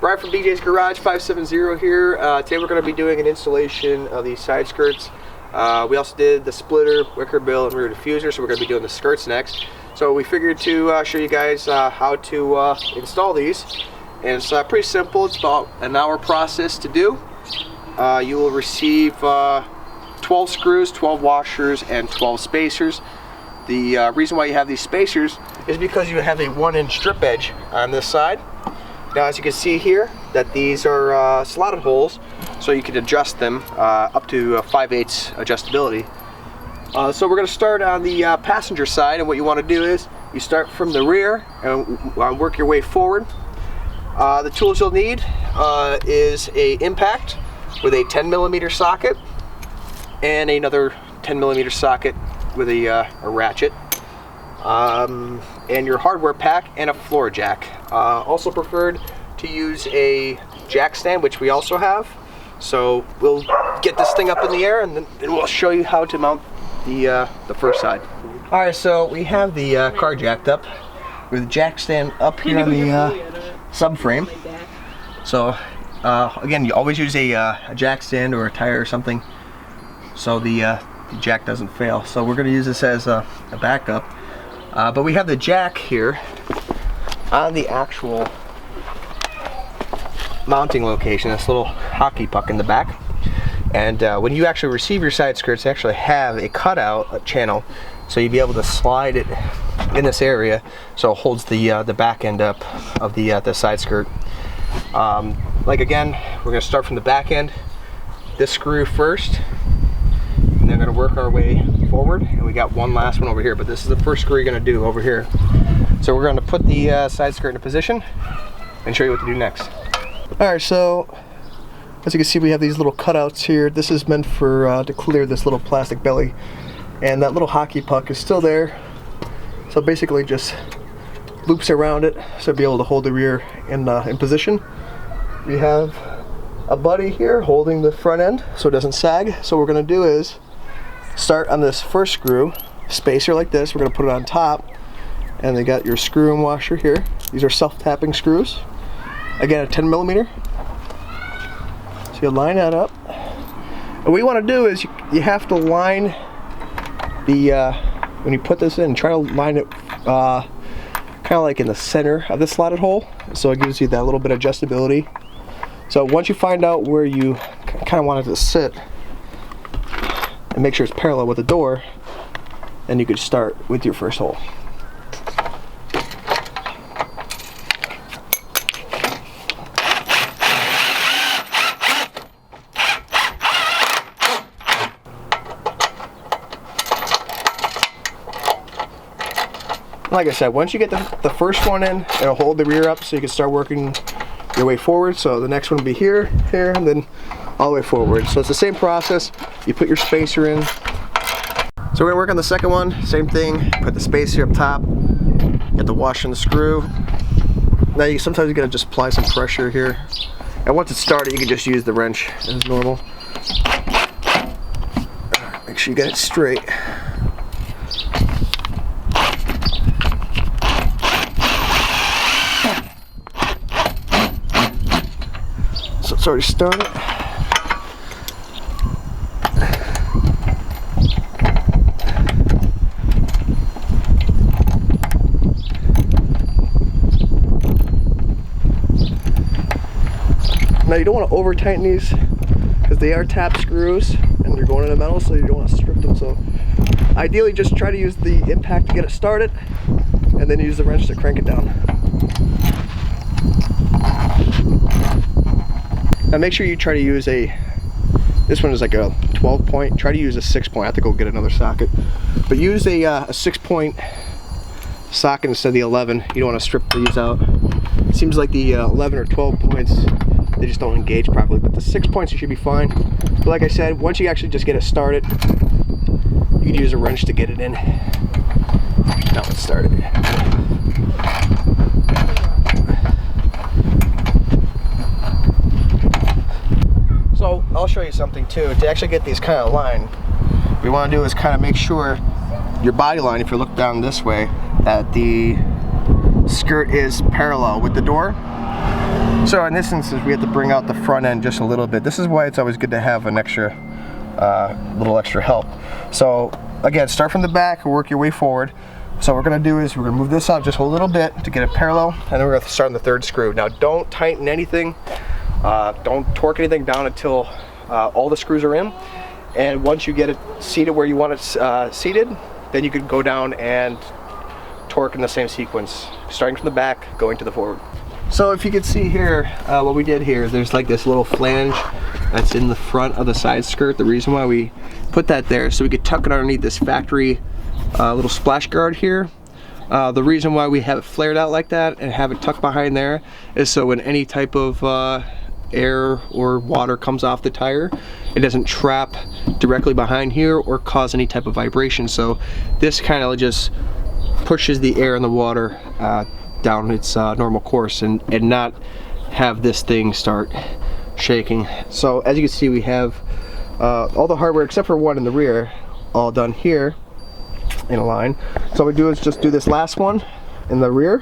Brian from BJ's Garage 570 here. Today we're going to be doing an installation of these side skirts. We also did the splitter, wicker bill, and rear diffuser, so we're going to be doing the skirts next. So we figured to show you guys how to install these. And it's pretty simple. It's about an hour process to do. You will receive 12 screws, 12 washers, and 12 spacers. The reason why you have these spacers is because you have a 1-inch strip edge on this side. Now, as you can see here, that these are slotted holes, so you can adjust them up to 5/8 adjustability. So we're going to start on the passenger side, and what you want to do is you start from the rear and work your way forward. The tools you'll need is a impact with a 10mm socket and another 10mm socket with a ratchet. And your hardware pack and a floor jack. Also preferred to use a jack stand, which we also have. So we'll get this thing up in the air, and then we'll show you how to mount the first side. All right, so we have the car jacked up with the jack stand up here on the subframe. So again, you always use a jack stand or a tire or something, so the jack doesn't fail. So we're going to use this as a backup. But we have the jack here on the actual mounting location, this little hockey puck in the back. And when you actually receive your side skirts, they actually have a cutout channel, so you'll be able to slide it in this area so it holds the back end up of the side skirt. Like again, we're going to start from the back end, this screw first, and then we're going to work our way forward, and we got one last one over here, but this is the first screw you're going to do over here. So we're going to put the side skirt in a position and show you what to do next. Alright, so as you can see, we have these little cutouts here. This is meant for to clear this little plastic belly, and that little hockey puck is still there, so basically just loops around it so be able to hold the rear in position. We have a buddy here holding the front end so it doesn't sag. So what we're going to do is start on this first screw, spacer like this. We're going to put it on top, and they got your screw and washer here. These are self-tapping screws. Again, a 10mm. So you line that up. And what you want to do is you have to line the when you put this in, try to line it kind of like in the center of the slotted hole, so it gives you that little bit of adjustability. So once you find out where you kind of want it to sit and make sure it's parallel with the door, then you could start with your first hole. Like I said, once you get the first one in, it'll hold the rear up so you can start working your way forward. So the next one will be here, here, and then all the way forward. So it's the same process. You put your spacer in. So we're gonna work on the second one. Same thing. Put the spacer up top. Get the washer and the screw. Now sometimes you gotta just apply some pressure here. And once it's started, you can just use the wrench as normal. Make sure you get it straight. So it's already started. Now you don't want to over tighten these because they are tap screws and you're going into metal, so you don't want to strip them. So ideally just try to use the impact to get it started and then use the wrench to crank it down. Now make sure you try to use this one is like a 12 point, try to use a 6 point. I have to go get another socket. But use a 6 point socket instead of the 11. You don't want to strip these out. It seems like the 11 or 12 points, they just don't engage properly, but the 6 points you should be fine. But like I said, once you actually just get it started, you can use a wrench to get it in. Now let's start it. So I'll show you something too. To actually get these kind of aligned, what we want to do is kind of make sure your body line, if you look down this way, that the skirt is parallel with the door. So in this instance, we have to bring out the front end just a little bit. This is why it's always good to have an extra, little extra help. So again, start from the back and work your way forward. So what we're going to do is we're going to move this out just a little bit to get it parallel, and then we're going to start on the third screw. Now don't tighten anything, don't torque anything down until all the screws are in. And once you get it seated where you want it seated, then you can go down and torque in the same sequence, starting from the back, going to the forward. So if you can see here, what we did here, there's like this little flange that's in the front of the side skirt. The reason why we put that there, so we could tuck it underneath this factory little splash guard here. The reason why we have it flared out like that and have it tucked behind there is so when any type of air or water comes off the tire, it doesn't trap directly behind here or cause any type of vibration. So this kind of just pushes the air and the water down its normal course and not have this thing start shaking. So as you can see, we have all the hardware except for one in the rear all done here in a line. So what we do is just do this last one in the rear,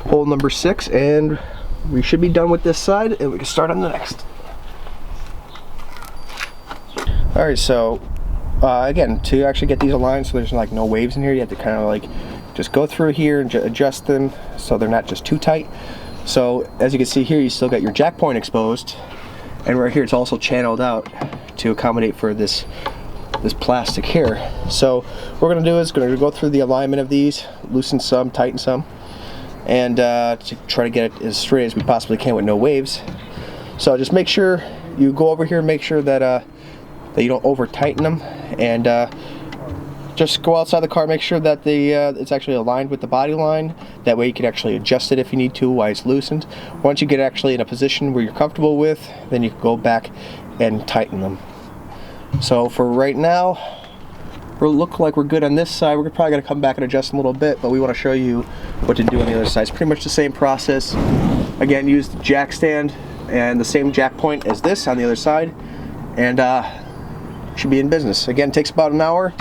hole number 6, and we should be done with this side and we can start on the next. Alright, so again, to actually get these aligned so there's like no waves in here, you have to kind of like just go through here and adjust them so they're not just too tight. So as you can see here, you still got your jack point exposed, and right here it's also channeled out to accommodate for this plastic here. So what we're going to do is going to go through the alignment of these, loosen some, tighten some, and to try to get it as straight as we possibly can with no waves. So just make sure you go over here, make sure that that you don't over tighten them, and just go outside the car, make sure that it's actually aligned with the body line. That way you can actually adjust it if you need to while it's loosened. Once you get actually in a position where you're comfortable with, then you can go back and tighten them. So for right now, we look like we're good on this side. We're probably going to come back and adjust them a little bit, but we want to show you what to do on the other side. It's pretty much the same process. Again, use the jack stand and the same jack point as this on the other side, and should be in business. Again, it takes about an hour.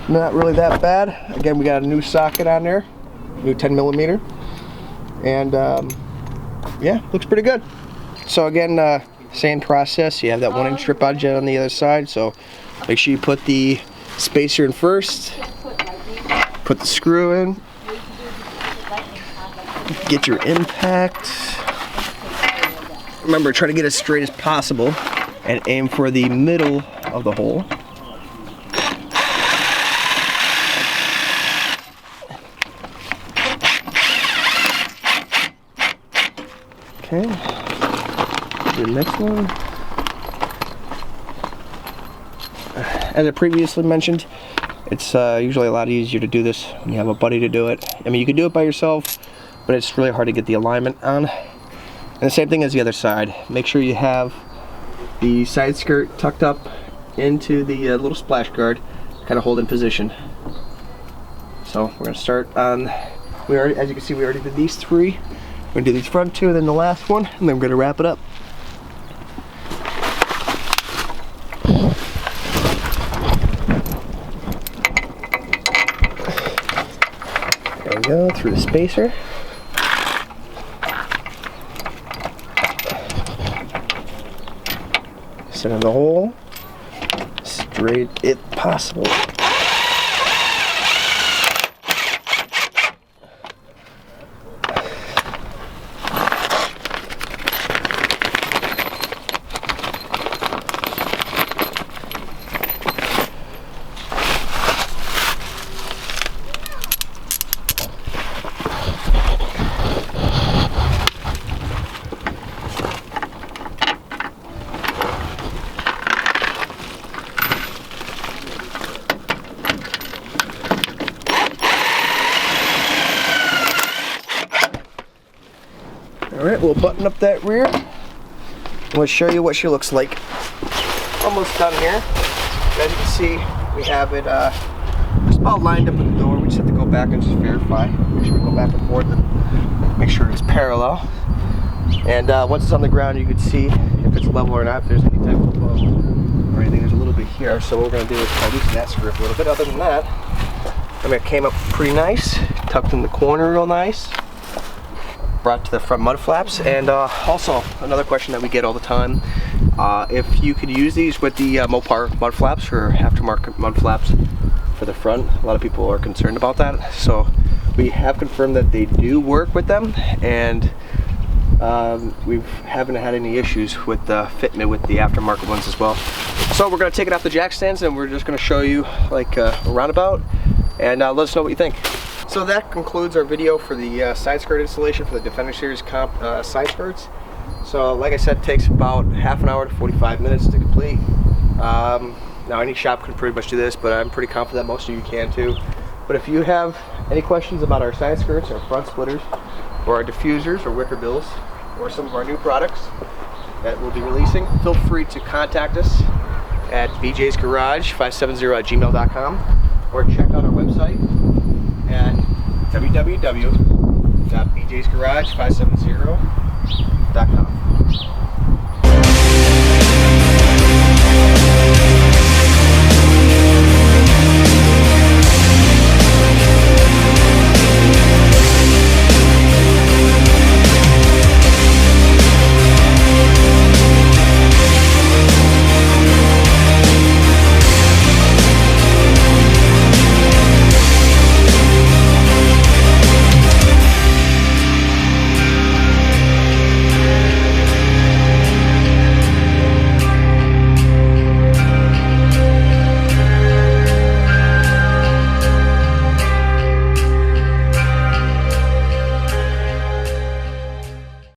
Not really that bad. Again, we got a new socket on there, new 10mm, and yeah, looks pretty good. So again, same process. You have that 1-inch strip out jet on the other side, so make sure you put the spacer in first, put the screw in, get your impact. Remember, try to get as straight as possible and aim for the middle of the hole. Okay, do the next one. As I previously mentioned, it's usually a lot easier to do this when you have a buddy to do it. I mean, you can do it by yourself, but it's really hard to get the alignment on. And the same thing as the other side. Make sure you have the side skirt tucked up into the little splash guard, kind of hold in position. So we're going to start on, as you can see, we already did these 3. We're going to do these front 2 and then the last one, and then we're going to wrap it up. There we go, through the spacer. Center the hole, straight if possible. Alright, we'll button up that rear and we'll show you what she looks like. Almost done here. As you can see, we have it just about lined up with the door. We just have to go back and just verify. Make sure we go back and forth and make sure it's parallel. And once it's on the ground, you can see if it's level or not, if there's any type of blow or anything. There's a little bit here, so what we're going to do is try to loosen that screw up a little bit. Other than that, I mean, it came up pretty nice, tucked in the corner real nice. brought to the front mud flaps. And also another question that we get all the time, if you could use these with the Mopar mud flaps or aftermarket mud flaps for the front. A lot of people are concerned about that, so we have confirmed that they do work with them, and we haven't had any issues with the fitment with the aftermarket ones as well. So we're going to take it off the jack stands and we're just going to show you like a roundabout, and let us know what you think. So that concludes our video for the side skirt installation for the Defender Series comp side skirts. So like I said, it takes about half an hour to 45 minutes to complete. Now any shop can pretty much do this, but I'm pretty confident most of you can too. But if you have any questions about our side skirts, our front splitters, or our diffusers or wicker bills, or some of our new products that we'll be releasing, feel free to contact us at bjsgarage570@gmail.com, or check out our website at www.bjsgarage570.com.